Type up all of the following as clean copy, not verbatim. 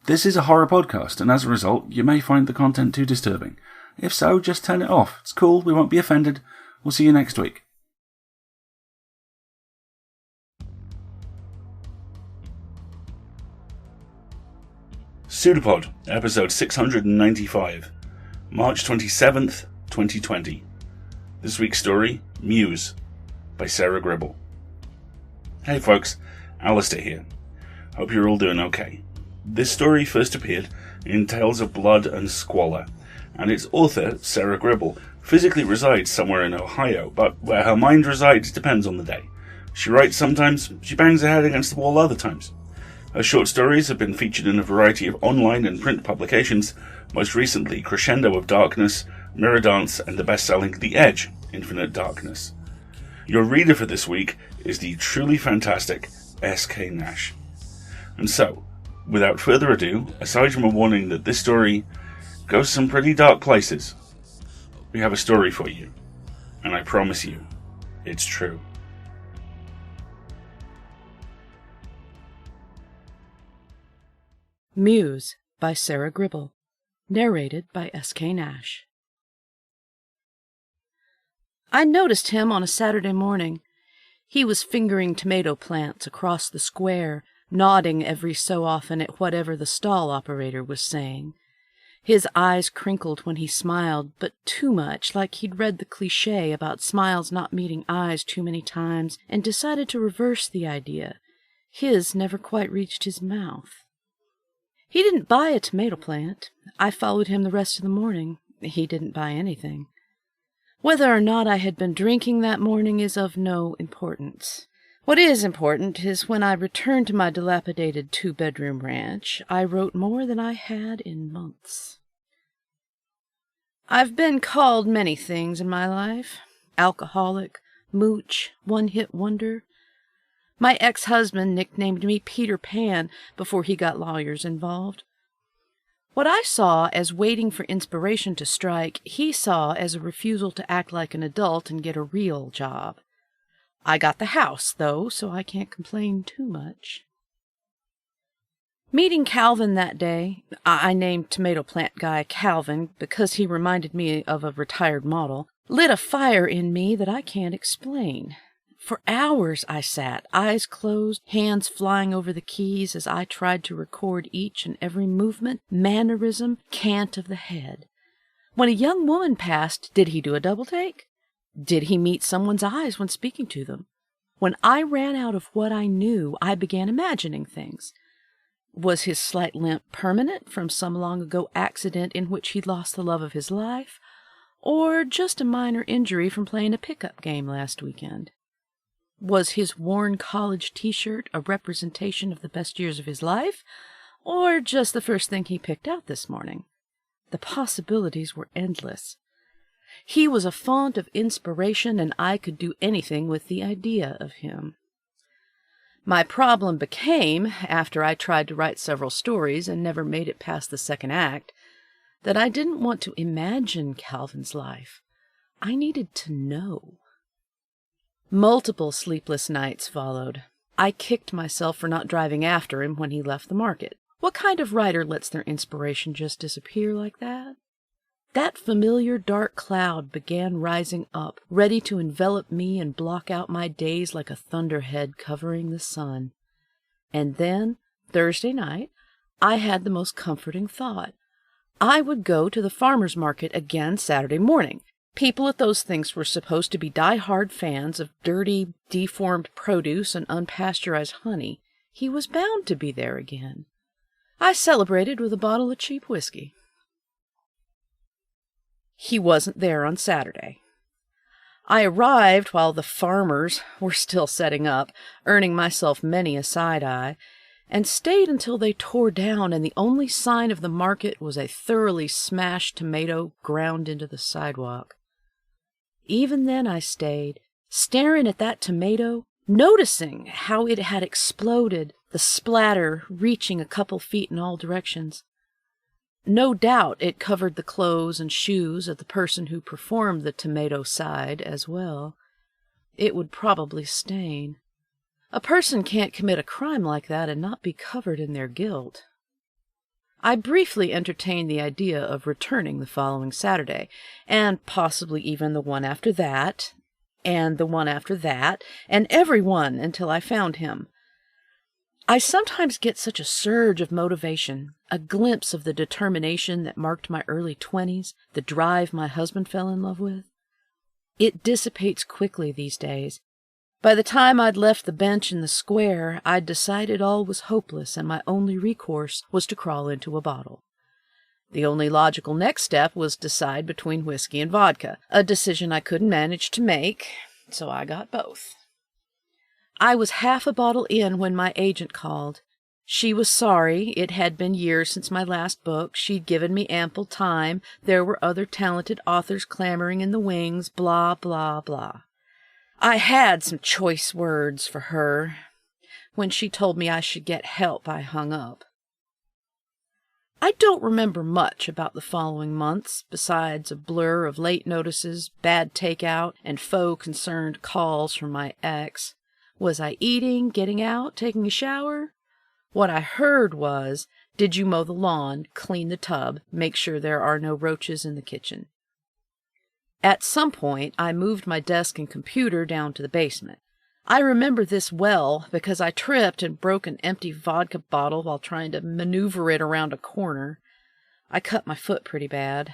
This is a horror podcast, and as a result, you may find the content too disturbing. If so, just turn it off. It's cool, we won't be offended. We'll see you next week. PseudoPod, episode 695, March 27th, 2020. This week's story, Muse, by Sarah Gribble. Hey folks, Alistair here. Hope you're all doing okay. This story first appeared in Tales of Blood and Squalor, and its author, Sarah Gribble, physically resides somewhere in Ohio, but where her mind resides depends on the day. She writes sometimes, she bangs her head against the wall other times. Her short stories have been featured in a variety of online and print publications, most recently Crescendo of Darkness, Mirror Dance, and the best-selling The Edge, Infinite Darkness. Your reader for this week is the truly fantastic S.K. Nash. And so, without further ado, aside from a warning that this story goes some pretty dark places, we have a story for you, and I promise you, it's true. Muse by Sarah Gribble, narrated by S.K. Nash. I noticed him on a Saturday morning. He was fingering tomato plants across the square, nodding every so often at whatever the stall operator was saying. His eyes crinkled when he smiled, but too much, like he'd read the cliché about smiles not meeting eyes too many times, and decided to reverse the idea. His never quite reached his mouth. He didn't buy a tomato plant. I followed him the rest of the morning. He didn't buy anything. Whether or not I had been drinking that morning is of no importance. What is important is when I returned to my dilapidated two-bedroom ranch, I wrote more than I had in months. I've been called many things in my life. Alcoholic, mooch, one-hit wonder. My ex-husband nicknamed me Peter Pan before he got lawyers involved. What I saw as waiting for inspiration to strike, he saw as a refusal to act like an adult and get a real job. I got the house, though, so I can't complain too much. Meeting Calvin that day, I named tomato plant guy Calvin because he reminded me of a retired model, lit a fire in me that I can't explain. For hours I sat, eyes closed, hands flying over the keys as I tried to record each and every movement, mannerism, cant of the head. When a young woman passed, did he do a double take? Did he meet someone's eyes when speaking to them? When I ran out of what I knew, I began imagining things. Was his slight limp permanent from some long-ago accident in which he lost the love of his life, or just a minor injury from playing a pickup game last weekend? Was his worn college t-shirt a representation of the best years of his life, or just the first thing he picked out this morning? The possibilities were endless. He was a font of inspiration, and I could do anything with the idea of him. My problem became, after I tried to write several stories and never made it past the second act, that I didn't want to imagine Calvin's life. I needed to know. Multiple sleepless nights followed. I kicked myself for not driving after him when he left the market. What kind of writer lets their inspiration just disappear like that? That familiar dark cloud began rising up, ready to envelop me and block out my days like a thunderhead covering the sun. And then, Thursday night, I had the most comforting thought. I would go to the farmer's market again Saturday morning. People at those things were supposed to be die-hard fans of dirty, deformed produce and unpasteurized honey. He was bound to be there again. I celebrated with a bottle of cheap whiskey. He wasn't there on Saturday. I arrived while the farmers were still setting up, earning myself many a side-eye, and stayed until they tore down, and the only sign of the market was a thoroughly smashed tomato ground into the sidewalk. Even then I stayed, staring at that tomato, noticing how it had exploded, the splatter reaching a couple feet in all directions. No doubt it covered the clothes and shoes of the person who performed the tomato side as well. It would probably stain. A person can't commit a crime like that and not be covered in their guilt. I briefly entertained the idea of returning the following Saturday, and possibly even the one after that, and the one after that, and every one until I found him. I sometimes get such a surge of motivation, a glimpse of the determination that marked my early 20s, the drive my husband fell in love with. It dissipates quickly these days. By the time I'd left the bench in the square, I'd decided all was hopeless and my only recourse was to crawl into a bottle. The only logical next step was to decide between whiskey and vodka, a decision I couldn't manage to make, so I got both. I was half a bottle in when my agent called. She was sorry. It had been years since my last book. She'd given me ample time. There were other talented authors clamoring in the wings, blah, blah, blah. I had some choice words for her. When she told me I should get help, I hung up. I don't remember much about the following months, besides a blur of late notices, bad takeout, and faux concerned calls from my ex. Was I eating, getting out, taking a shower? What I heard was, did you mow the lawn, clean the tub, make sure there are no roaches in the kitchen? At some point, I moved my desk and computer down to the basement. I remember this well because I tripped and broke an empty vodka bottle while trying to maneuver it around a corner. I cut my foot pretty bad.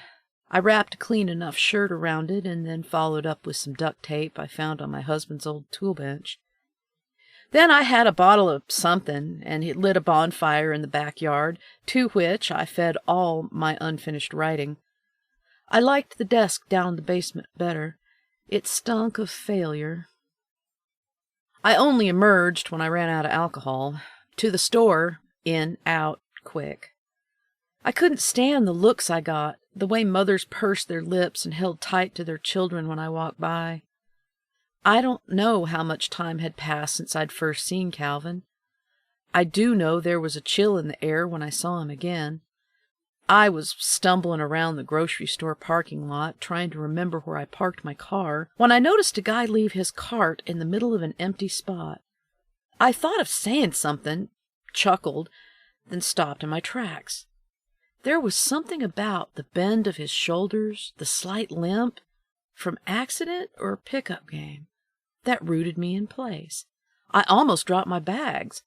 I wrapped a clean enough shirt around it and then followed up with some duct tape I found on my husband's old tool bench. Then I had a bottle of something, and he lit a bonfire in the backyard, to which I fed all my unfinished writing. I liked the desk down the basement better. It stunk of failure. I only emerged when I ran out of alcohol. To the store, in, out, quick. I couldn't stand the looks I got, the way mothers pursed their lips and held tight to their children when I walked by. I don't know how much time had passed since I'd first seen Calvin. I do know there was a chill in the air when I saw him again. I was stumbling around the grocery store parking lot, trying to remember where I parked my car, when I noticed a guy leave his cart in the middle of an empty spot. I thought of saying something, chuckled, then stopped in my tracks. There was something about the bend of his shoulders, the slight limp, from accident or pickup game, that rooted me in place. I almost dropped my bags.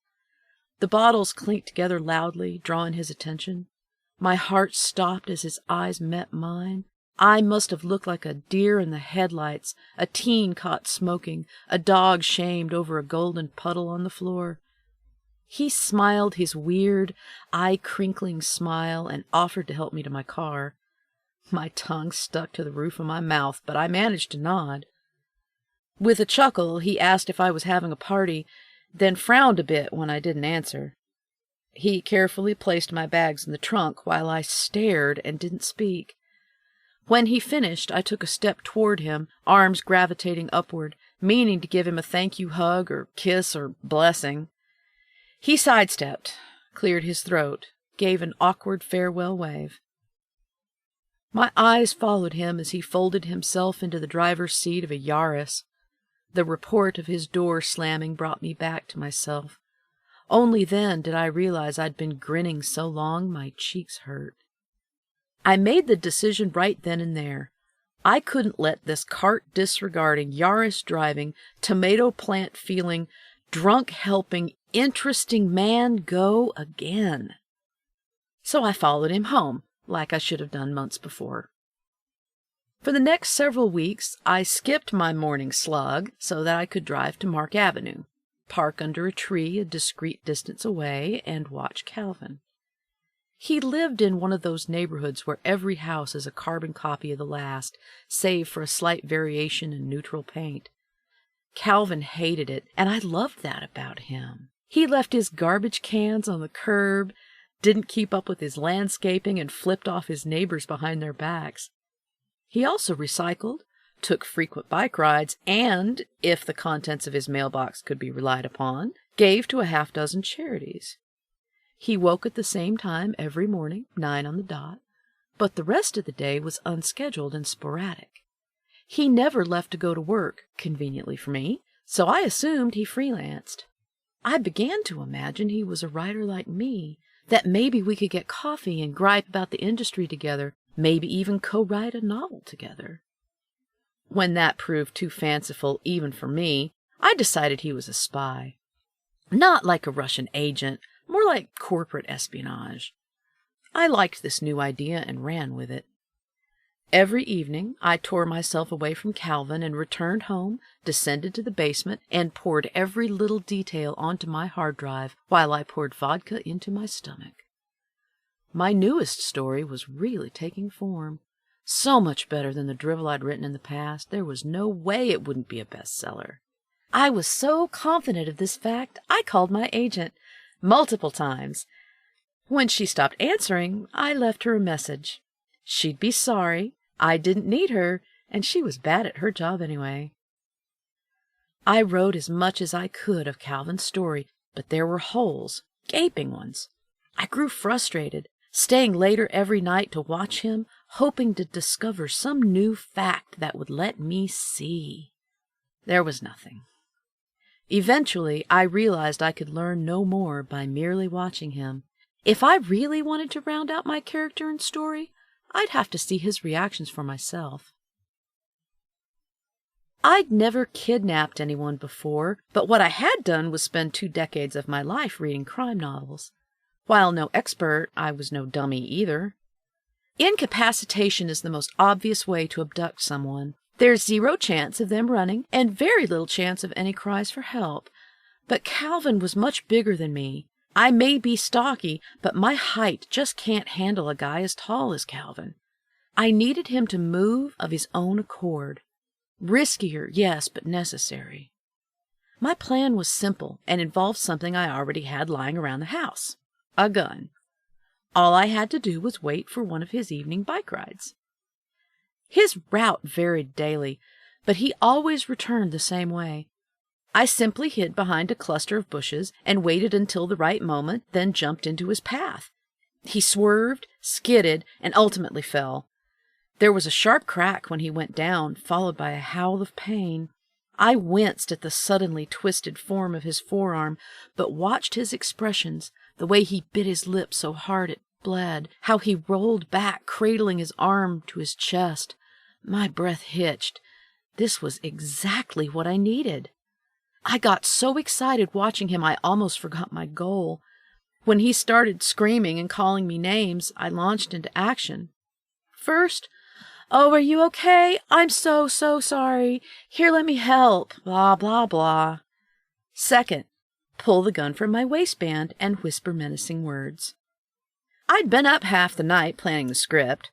The bottles clinked together loudly, drawing his attention. My heart stopped as his eyes met mine. I must have looked like a deer in the headlights, a teen caught smoking, a dog shamed over a golden puddle on the floor. He smiled his weird, eye-crinkling smile and offered to help me to my car. My tongue stuck to the roof of my mouth, but I managed to nod. With a chuckle, he asked if I was having a party, then frowned a bit when I didn't answer. He carefully placed my bags in the trunk while I stared and didn't speak. When he finished, I took a step toward him, arms gravitating upward, meaning to give him a thank-you hug or kiss or blessing. He sidestepped, cleared his throat, gave an awkward farewell wave. My eyes followed him as he folded himself into the driver's seat of a Yaris. The report of his door slamming brought me back to myself. Only then did I realize I'd been grinning so long my cheeks hurt. I made the decision right then and there. I couldn't let this cart-disregarding, Yaris-driving, tomato-plant-feeling, drunk-helping, interesting man go again. So I followed him home, like I should have done months before. For the next several weeks, I skipped my morning slug so that I could drive to Mark Avenue, park under a tree a discreet distance away, and watch Calvin. He lived in one of those neighborhoods where every house is a carbon copy of the last, save for a slight variation in neutral paint. Calvin hated it, and I loved that about him. He left his garbage cans on the curb, didn't keep up with his landscaping, and flipped off his neighbors behind their backs. He also recycled, took frequent bike rides, and, if the contents of his mailbox could be relied upon, gave to a half-dozen charities. He woke at the same time every morning, 9 on the dot, but the rest of the day was unscheduled and sporadic. He never left to go to work, conveniently for me, so I assumed he freelanced. I began to imagine he was a writer like me, that maybe we could get coffee and gripe about the industry together, maybe even co-write a novel together. When that proved too fanciful even for me, I decided he was a spy. Not like a Russian agent, more like corporate espionage. I liked this new idea and ran with it. Every evening, I tore myself away from Calvin and returned home, descended to the basement, and poured every little detail onto my hard drive while I poured vodka into my stomach. My newest story was really taking form. So much better than the drivel I'd written in the past, there was no way it wouldn't be a bestseller. I was so confident of this fact, I called my agent multiple times. When she stopped answering, I left her a message. She'd be sorry, I didn't need her, and she was bad at her job anyway. I wrote as much as I could of Calvin's story, but there were holes, gaping ones. I grew frustrated, staying later every night to watch him, hoping to discover some new fact that would let me see. There was nothing. Eventually, I realized I could learn no more by merely watching him. If I really wanted to round out my character and story, I'd have to see his reactions for myself. I'd never kidnapped anyone before, but what I had done was spend 2 decades of my life reading crime novels. While no expert, I was no dummy either. Incapacitation is the most obvious way to abduct someone. There's 0 chance of them running, and very little chance of any cries for help. But Calvin was much bigger than me. I may be stocky, but my height just can't handle a guy as tall as Calvin. I needed him to move of his own accord. Riskier, yes, but necessary. My plan was simple and involved something I already had lying around the house. A gun. All I had to do was wait for one of his evening bike rides. His route varied daily, but he always returned the same way. I simply hid behind a cluster of bushes and waited until the right moment, then jumped into his path. He swerved, skidded, and ultimately fell. There was a sharp crack when he went down, followed by a howl of pain. I winced at the suddenly twisted form of his forearm, but watched his expressions, the way he bit his lip so hard it bled, how he rolled back, cradling his arm to his chest. My breath hitched. This was exactly what I needed. I got so excited watching him I almost forgot my goal. When he started screaming and calling me names, I launched into action. First, "Oh, are you okay? I'm so sorry. Here, let me help. Blah, blah, blah." Second, pull the gun from my waistband and whisper menacing words. I'd been up half the night planning the script.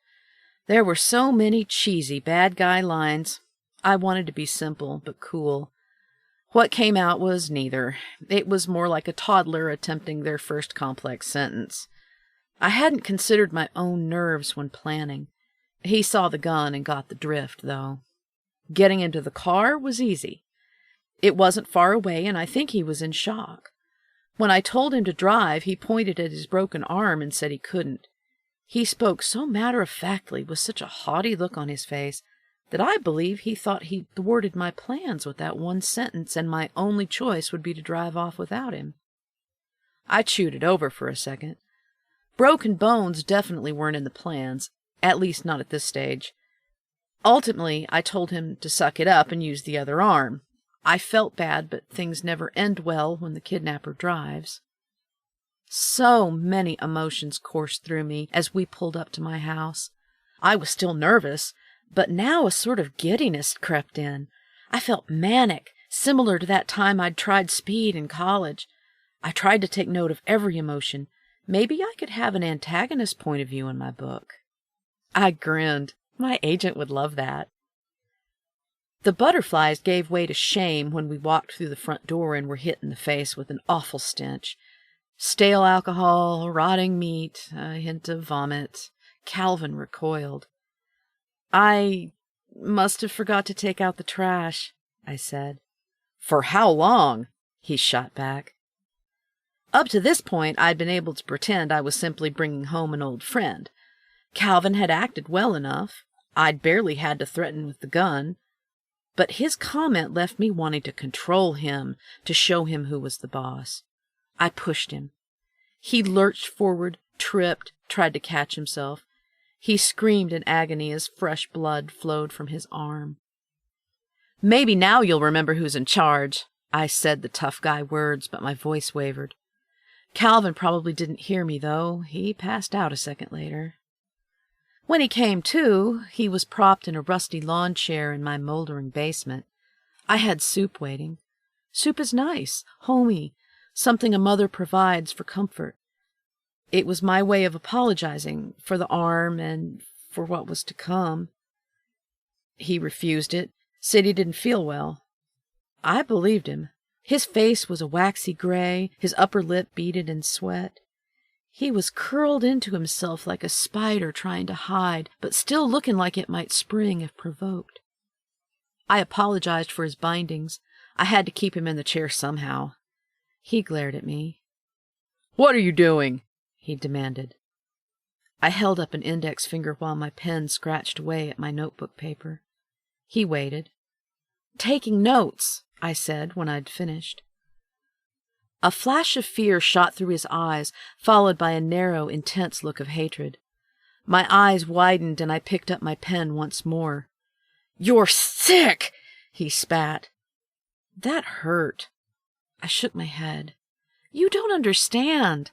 There were so many cheesy bad guy lines. I wanted to be simple but cool. What came out was neither. It was more like a toddler attempting their first complex sentence. I hadn't considered my own nerves when planning. He saw the gun and got the drift, though. Getting into the car was easy. It wasn't far away, and I think he was in shock. When I told him to drive, he pointed at his broken arm and said he couldn't. He spoke so matter-of-factly, with such a haughty look on his face, that I believe he thought he thwarted my plans with that one sentence, and my only choice would be to drive off without him. I chewed it over for a second. Broken bones definitely weren't in the plans, at least not at this stage. Ultimately, I told him to suck it up and use the other arm. I felt bad, but things never end well when the kidnapper drives. So many emotions coursed through me as we pulled up to my house. I was still nervous, but now a sort of giddiness crept in. I felt manic, similar to that time I'd tried speed in college. I tried to take note of every emotion. Maybe I could have an antagonist point of view in my book. I grinned. My agent would love that. The butterflies gave way to shame when we walked through the front door and were hit in the face with an awful stench. Stale alcohol, rotting meat, a hint of vomit. Calvin recoiled. "I must have forgot to take out the trash," I said. "For how long?" he shot back. Up to this point, I'd been able to pretend I was simply bringing home an old friend. Calvin had acted well enough. I'd barely had to threaten with the gun. But his comment left me wanting to control him, to show him who was the boss. I pushed him. He lurched forward, tripped, tried to catch himself. He screamed in agony as fresh blood flowed from his arm. "Maybe now you'll remember who's in charge." I said the tough guy words, but my voice wavered. Calvin probably didn't hear me, though. He passed out a second later. When he came to, he was propped in a rusty lawn chair in my moldering basement. I had soup waiting. Soup is nice, homey, something a mother provides for comfort. It was my way of apologizing for the arm and for what was to come. He refused it, said he didn't feel well. I believed him. His face was a waxy gray, his upper lip beaded in sweat. He was curled into himself like a spider trying to hide, but still looking like it might spring if provoked. I apologized for his bindings. I had to keep him in the chair somehow. He glared at me. "What are you doing?" he demanded. I held up an index finger while my pen scratched away at my notebook paper. He waited. "Taking notes," I said when I'd finished. A flash of fear shot through his eyes, followed by a narrow, intense look of hatred. My eyes widened and I picked up my pen once more. "You're sick!" he spat. That hurt. I shook my head. "You don't understand."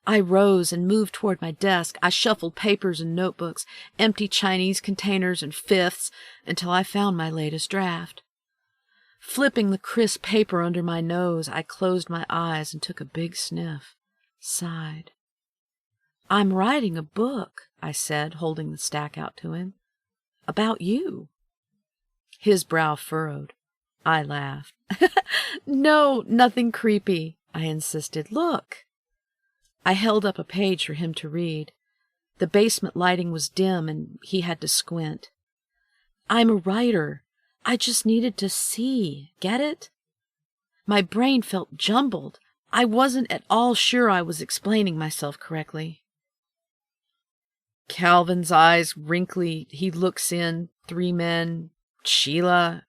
I rose and moved toward my desk. I shuffled papers and notebooks, empty Chinese containers and fifths, until I found my latest draft. Flipping the crisp paper under my nose, I closed my eyes and took a big sniff, sighed. "I'm writing a book," I said, holding the stack out to him. "About you." His brow furrowed. I laughed. "No, nothing creepy," I insisted. "Look." I held up a page for him to read. The basement lighting was dim, and he had to squint. "I'm a writer. I just needed to see. Get it?" My brain felt jumbled. I wasn't at all sure I was explaining myself correctly. Calvin's eyes wrinkly. He looks in. 3 men. Sheila.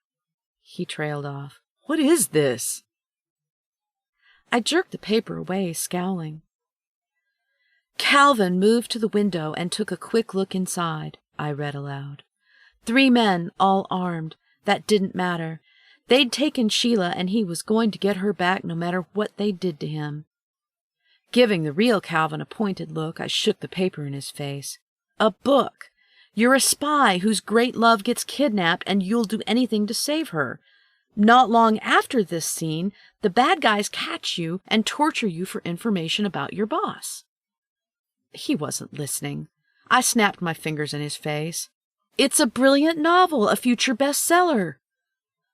He trailed off. "What is this?" I jerked the paper away, scowling. "Calvin moved to the window and took a quick look inside," I read aloud. 3 men, all armed. That didn't matter. They'd taken Sheila, and he was going to get her back no matter what they did to him. Giving the real Calvin a pointed look, I shook the paper in his face. "A book. You're a spy whose great love gets kidnapped, and you'll do anything to save her. Not long after this scene, the bad guys catch you and torture you for information about your boss." He wasn't listening. I snapped my fingers in his face. "It's a brilliant novel, a future bestseller."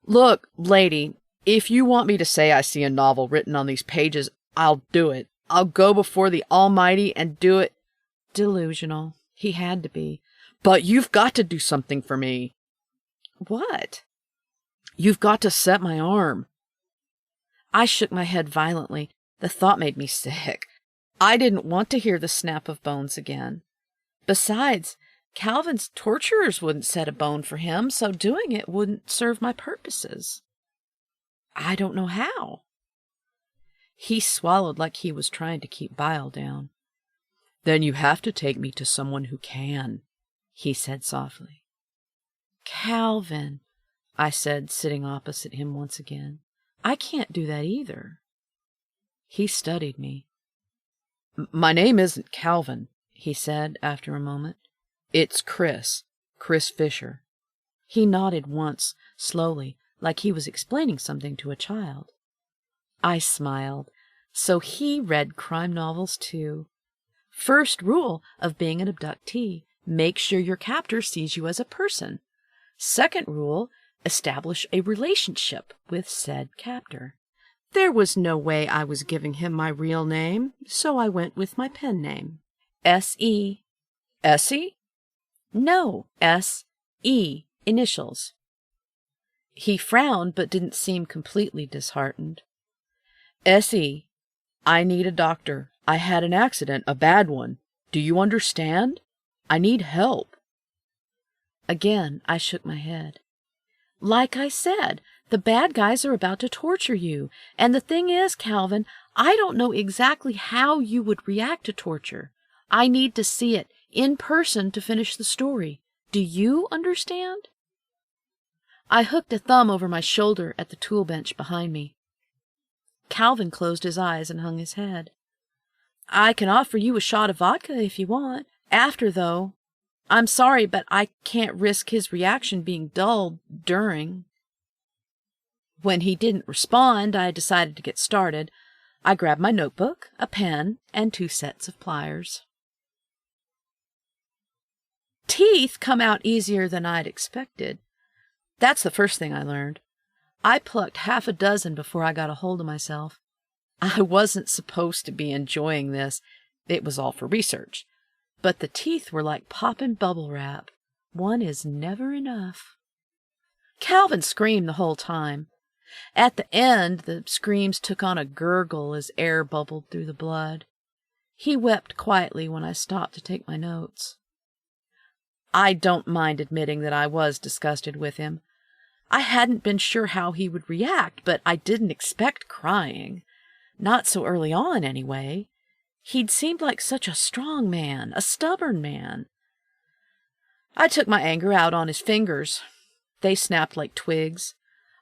"Look, lady, if you want me to say I see a novel written on these pages, I'll do it. I'll go before the Almighty and do it." Delusional. He had to be. "But you've got to do something for me." "What?" "You've got to set my arm." I shook my head violently. The thought made me sick. I didn't want to hear the snap of bones again. Besides, Calvin's torturers wouldn't set a bone for him, so doing it wouldn't serve my purposes. "I don't know how." He swallowed like he was trying to keep bile down. "Then you have to take me to someone who can," he said softly. "Calvin," I said, sitting opposite him once again. "I can't do that either." He studied me. "My name isn't Calvin," he said after a moment. "It's Chris Fisher." He nodded once, slowly, like he was explaining something to a child. I smiled. So he read crime novels too. First rule of being an abductee: make sure your captor sees you as a person. Second rule: establish a relationship with said captor. There was no way I was giving him my real name, so I went with my pen name. S.E. Essie? No, S.E. Initials. He frowned, but didn't seem completely disheartened. "Essie, I need a doctor. I had an accident, a bad one. Do you understand? I need help." Again, I shook my head. "Like I said, the bad guys are about to torture you. And the thing is, Calvin, I don't know exactly how you would react to torture. I need to see it in person to finish the story. Do you understand? I hooked a thumb over my shoulder at the tool bench behind me. Calvin closed his eyes and hung his head. I can offer you a shot of vodka if you want. After, though, I'm sorry, but I can't risk his reaction being dulled during. When he didn't respond, I decided to get started. I grabbed my notebook, a pen, and 2 sets of pliers. Teeth come out easier than I'd expected. That's the first thing I learned. I plucked 6 before I got a hold of myself. I wasn't supposed to be enjoying this. It was all for research. But the teeth were like popping bubble wrap. One is never enough. Calvin screamed the whole time. At the end, the screams took on a gurgle as air bubbled through the blood. He wept quietly when I stopped to take my notes. I don't mind admitting that I was disgusted with him. I hadn't been sure how he would react, but I didn't expect crying. Not so early on, anyway. He'd seemed like such a strong man, a stubborn man. I took my anger out on his fingers. They snapped like twigs.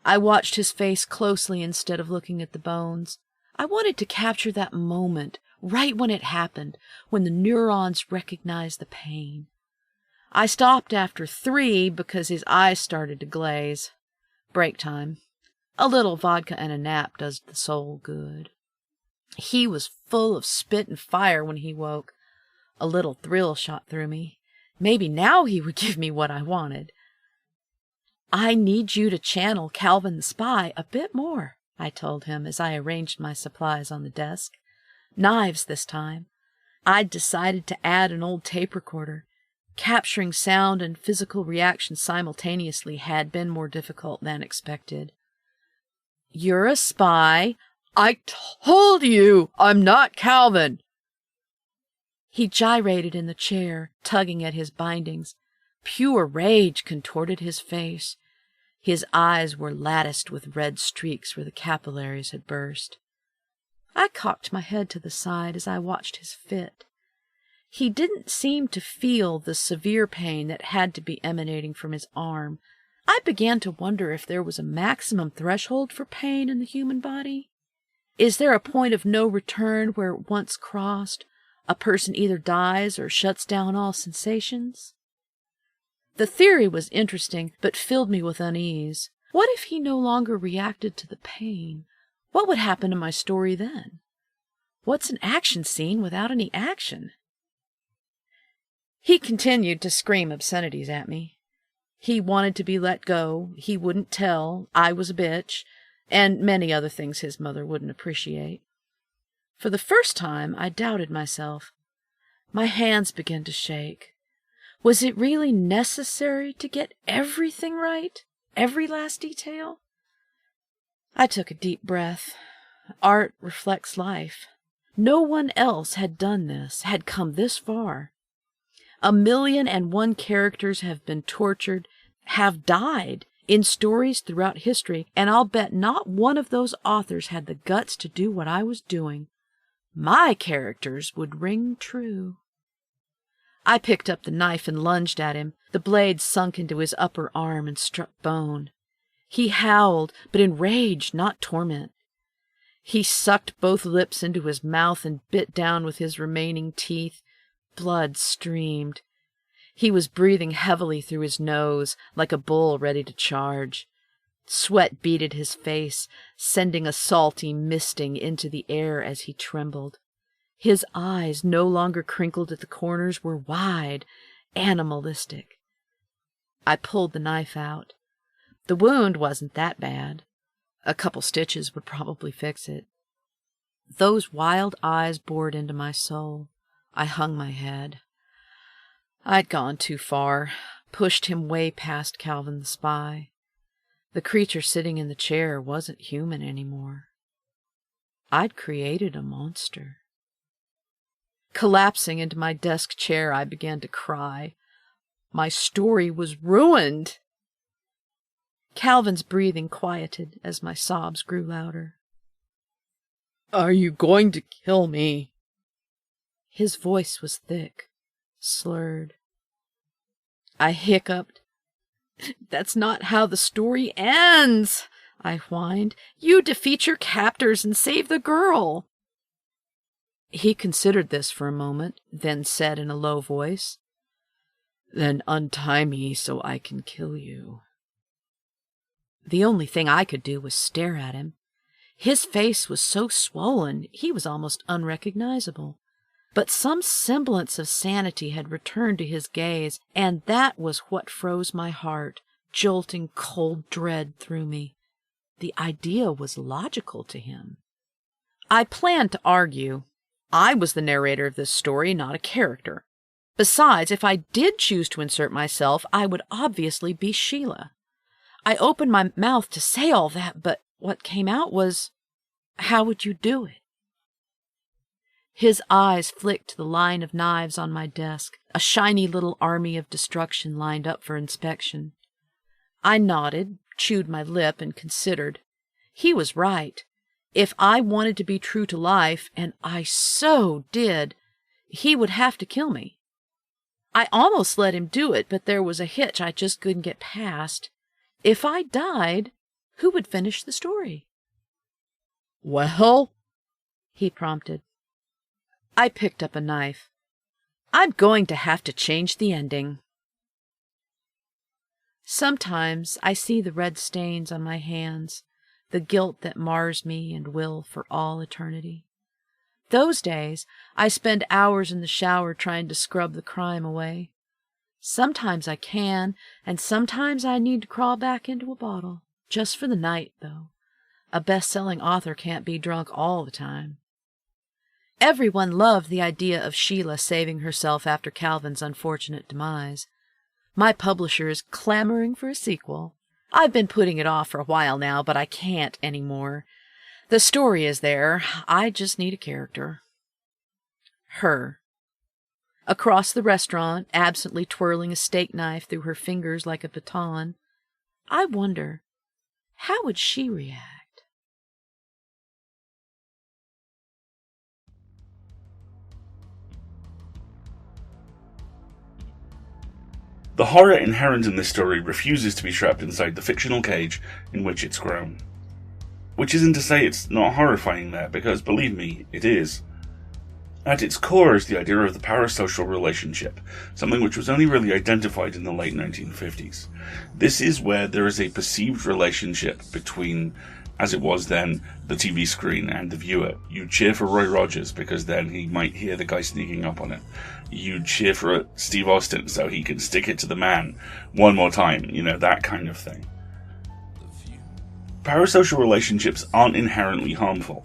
I watched his face closely instead of looking at the bones. I wanted to capture that moment, right when it happened, when the neurons recognized the pain. I stopped after 3 because his eyes started to glaze. Break time. A little vodka and a nap does the soul good. He was full of spit and fire when he woke. A little thrill shot through me. Maybe now he would give me what I wanted. I need you to channel Calvin the Spy a bit more, I told him as I arranged my supplies on the desk. Knives this time. I'd decided to add an old tape recorder. Capturing sound and physical reaction simultaneously had been more difficult than expected. You're a spy. I told you I'm not Calvin. He gyrated in the chair, tugging at his bindings. Pure rage contorted his face. His eyes were latticed with red streaks where the capillaries had burst. I cocked my head to the side as I watched his fit. He didn't seem to feel the severe pain that had to be emanating from his arm. I began to wonder if there was a maximum threshold for pain in the human body. Is there a point of no return where, once crossed, a person either dies or shuts down all sensations? The theory was interesting, but filled me with unease. What if he no longer reacted to the pain? What would happen to my story then? What's an action scene without any action? He continued to scream obscenities at me. He wanted to be let go, he wouldn't tell, I was a bitch, and many other things his mother wouldn't appreciate. For the first time, I doubted myself. My hands began to shake. Was it really necessary to get everything right? Every last detail? I took a deep breath. Art reflects life. No one else had done this, had come this far. 1,000,001 characters have been tortured, have died in stories throughout history, and I'll bet not one of those authors had the guts to do what I was doing. My characters would ring true. I picked up the knife and lunged at him. The blade sunk into his upper arm and struck bone. He howled, but in rage, not torment. He sucked both lips into his mouth and bit down with his remaining teeth. Blood streamed. He was breathing heavily through his nose, like a bull ready to charge. Sweat beaded his face, sending a salty misting into the air as he trembled. His eyes, no longer crinkled at the corners, were wide, animalistic. I pulled the knife out. The wound wasn't that bad. A couple stitches would probably fix it. Those wild eyes bored into my soul. I hung my head. I'd gone too far, pushed him way past Calvin the Spy. The creature sitting in the chair wasn't human anymore. I'd created a monster. Collapsing into my desk chair, I began to cry. My story was ruined. Calvin's breathing quieted as my sobs grew louder. Are you going to kill me? His voice was thick, slurred. I hiccuped. That's not how the story ends, I whined. You defeat your captors and save the girl. He considered this for a moment, then said in a low voice, Then untie me so I can kill you. The only thing I could do was stare at him. His face was so swollen he was almost unrecognizable. But some semblance of sanity had returned to his gaze, and that was what froze my heart, jolting cold dread through me. The idea was logical to him. I planned to argue. I was the narrator of this story, not a character. Besides, if I did choose to insert myself, I would obviously be Sheila. I opened my mouth to say all that, but what came out was, How would you do it? His eyes flicked to the line of knives on my desk, a shiny little army of destruction lined up for inspection. I nodded, chewed my lip, and considered. He was right. If I wanted to be true to life, and I so did, he would have to kill me. I almost let him do it, but there was a hitch I just couldn't get past. If I died, who would finish the story? Well, he prompted. I picked up a knife. I'm going to have to change the ending. Sometimes I see the red stains on my hands, the guilt that mars me and will for all eternity. Those days, I spend hours in the shower trying to scrub the crime away. Sometimes I can, and sometimes I need to crawl back into a bottle. Just for the night, though. A best-selling author can't be drunk all the time. Everyone loved the idea of Sheila saving herself after Calvin's unfortunate demise. My publisher is clamoring for a sequel. I've been putting it off for a while now, but I can't anymore. The story is there. I just need a character. Her. Across the restaurant, absently twirling a steak knife through her fingers like a baton. I wonder, how would she react? The horror inherent in this story refuses to be trapped inside the fictional cage in which it's grown. Which isn't to say it's not horrifying there, because believe me, it is. At its core is the idea of the parasocial relationship, something which was only really identified in the late 1950s. This is where there is a perceived relationship between, as it was then, the TV screen and the viewer. You cheer for Roy Rogers because then he might hear the guy sneaking up on it. You cheer for Steve Austin so he can stick it to the man one more time, that kind of thing. Parasocial relationships aren't inherently harmful.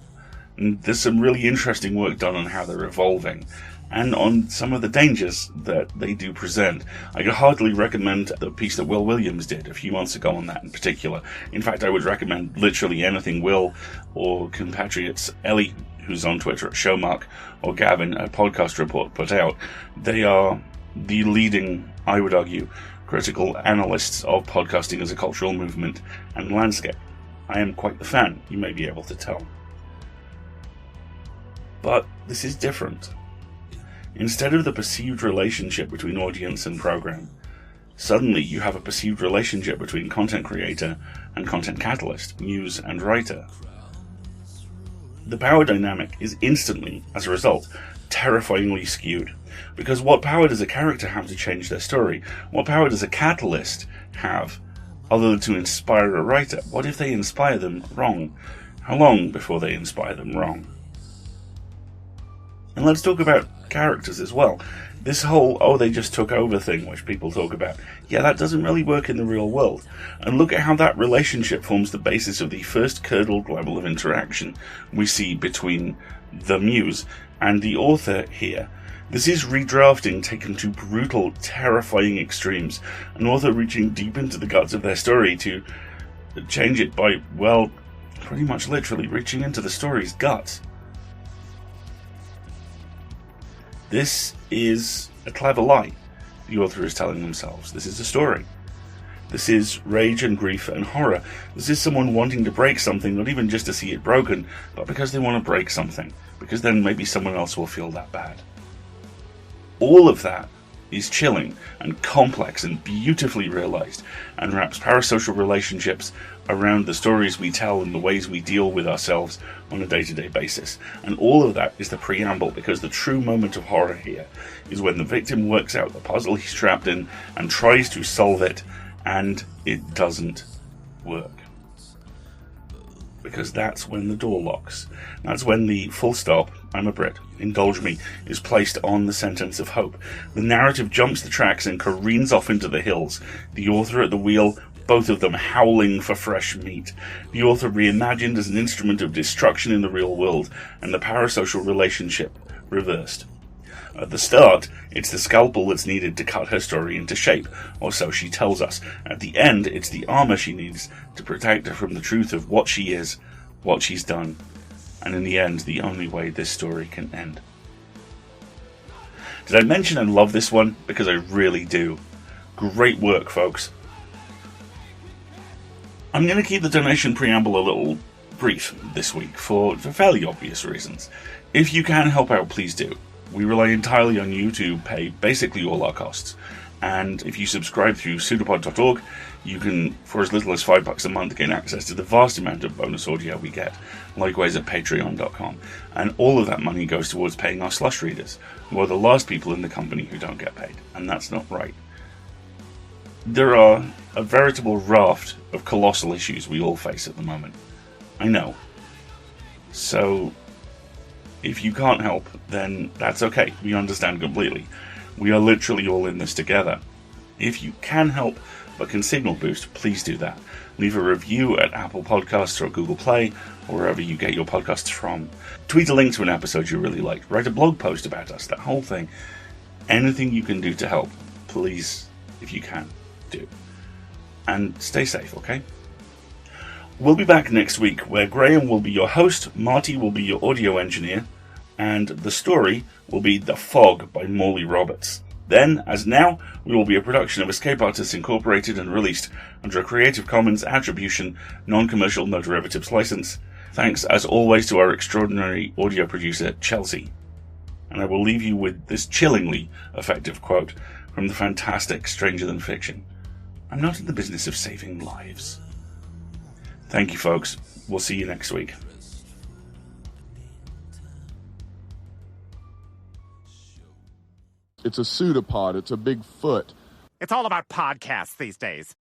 And there's some really interesting work done on how they're evolving, and on some of the dangers that they do present. I could heartily recommend the piece that Will Williams did a few months ago on that in particular. In fact, I would recommend literally anything Will or compatriots Ellie, who's on Twitter at Showmark, or Gavin at Podcast Report put out. They are the leading, I would argue, critical analysts of podcasting as a cultural movement and landscape. I am quite the fan, you may be able to tell. But this is different. Instead of the perceived relationship between audience and program, suddenly you have a perceived relationship between content creator and content catalyst, muse and writer. The power dynamic is instantly, as a result, terrifyingly skewed. Because what power does a character have to change their story? What power does a catalyst have other than to inspire a writer? What if they inspire them wrong? How long before they inspire them wrong? And let's talk about characters as well. This whole, they just took over thing, which people talk about, that doesn't really work in the real world. And look at how that relationship forms the basis of the first curdled level of interaction we see between the muse and the author here. This is redrafting taken to brutal, terrifying extremes. An author reaching deep into the guts of their story to change it by, pretty much literally reaching into the story's guts. This is a clever lie, the author is telling themselves. This is a story. This is rage and grief and horror. This is someone wanting to break something, not even just to see it broken, but because they want to break something, because then maybe someone else will feel that bad. All of that is chilling and complex and beautifully realized, and wraps parasocial relationships around the stories we tell and the ways we deal with ourselves on a day-to-day basis. And all of that is the preamble, because the true moment of horror here is when the victim works out the puzzle he's trapped in and tries to solve it, and it doesn't work. Because that's when the door locks. That's when the full stop, I'm a Brit, indulge me, is placed on the sentence of hope. The narrative jumps the tracks and careens off into the hills. The author at the wheel, both of them howling for fresh meat. The author reimagined as an instrument of destruction in the real world, and the parasocial relationship reversed. At the start, it's the scalpel that's needed to cut her story into shape, or so she tells us. At the end, it's the armor she needs to protect her from the truth of what she is, what she's done, and in the end, the only way this story can end. Did I mention I love this one? Because I really do. Great work, folks. I'm going to keep the donation preamble a little brief this week for fairly obvious reasons. If you can help out, please do. We rely entirely on you to pay basically all our costs. And if you subscribe through PseudoPod.org, you can, for as little as $5 a month, gain access to the vast amount of bonus audio we get. Likewise at Patreon.com. And all of that money goes towards paying our slush readers, who are the last people in the company who don't get paid. And that's not right. There are a veritable raft of colossal issues we all face at the moment. I know. So if you can't help, then that's okay. We understand completely. We are literally all in this together. If you can help, but can signal boost, please do that. Leave a review at Apple Podcasts or Google Play, or wherever you get your podcasts from. Tweet a link to an episode you really liked. Write a blog post about us, that whole thing. Anything you can do to help, please, if you can, do. And stay safe, okay? We'll be back next week, where Graham will be your host, Marty will be your audio engineer, and the story will be The Fog by Morley Roberts. Then, as now, we will be a production of Escape Artists Incorporated and released under a Creative Commons Attribution, Non-Commercial No Derivatives license. Thanks, as always, to our extraordinary audio producer, Chelsea. And I will leave you with this chillingly effective quote from the fantastic Stranger Than Fiction. I'm not in the business of saving lives. Thank you, folks. We'll see you next week. It's a pseudopod. It's a big foot. It's all about podcasts these days.